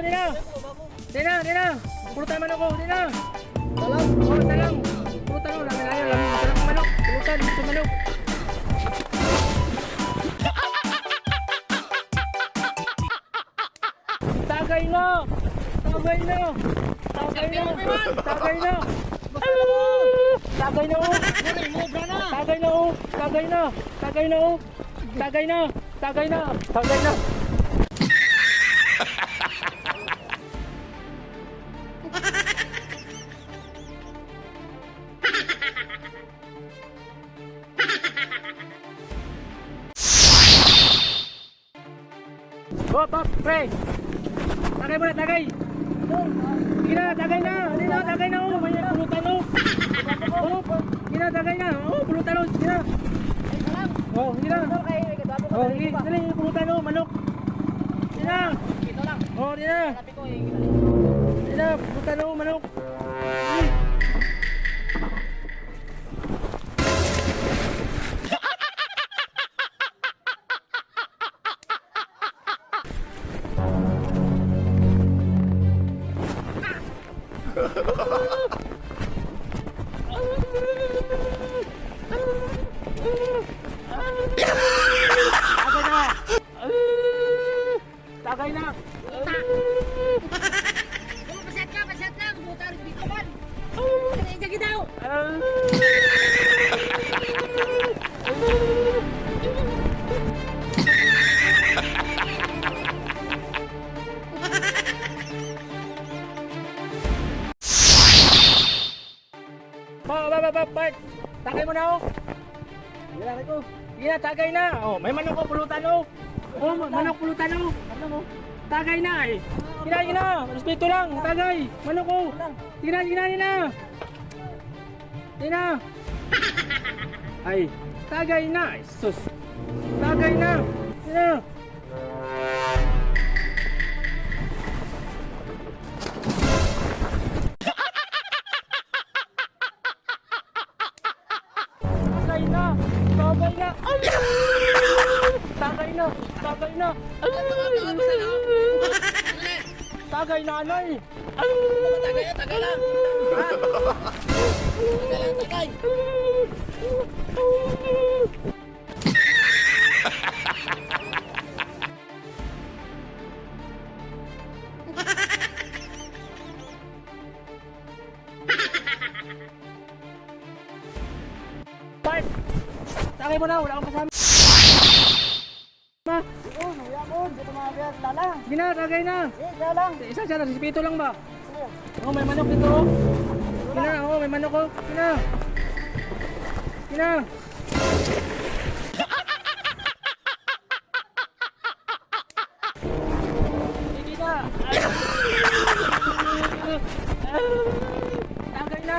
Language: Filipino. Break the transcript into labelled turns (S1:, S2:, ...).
S1: di na. Di na, di na. Pulutan manok ko, di na.
S2: Talang.
S1: Oh, talang. Pulutan mo, lamin ayaw, lamin. Talang manok, pulutan, gusto manok. Tagay na! Tagay na! Tagay na! Tagay na! Tagay na! Tagay na! Tagay na! Tagay na! Tagay na! Tagay na! Tagay na! Hop, hop, pre! Tagay mo na, tagay! Sige na, tagay na! Hindi na, tagay na! Oh, may pulutan oh! Oh, sige na, tagay na! Oh, pulutan oh! Sige na! Oh, sige na! Oh, sige, dali, pulutan oh, manok! Sige na! Oh, sige na! Sige na, pulutan oh, manok! Sige! Tagay na!
S3: Pasyat na. Buta rin dito man. Jagi daw.
S1: Bart! Tagay mo na oh! Ginari ko! Sige na, tagay na! Oh, may manok ko, pulutan oh! Oh, manok pulutan oh! Tagay na eh! Sige na! Respeto lang! Tagay! Manok ko! Sige na! Sige na! Ay! Tagay na! Sus! Tagay na! Sige na! Tagay na! Tagay na! Tagay na! Tagay na! Tagay na, anay!
S2: Tagay lang. Tagay.
S1: Bart! Tagay mo na, wala akong kasama. Ma!
S2: Oh, nayakon. Dito mga biyak. Lala.
S1: Sige na, tagay na!
S2: Isa lang.
S1: Isa siya, respeto lang ba? Oh, may manok dito oh! Sige na, oh, may manok oh! Sige na! Sige na! Sige na! Tagay na!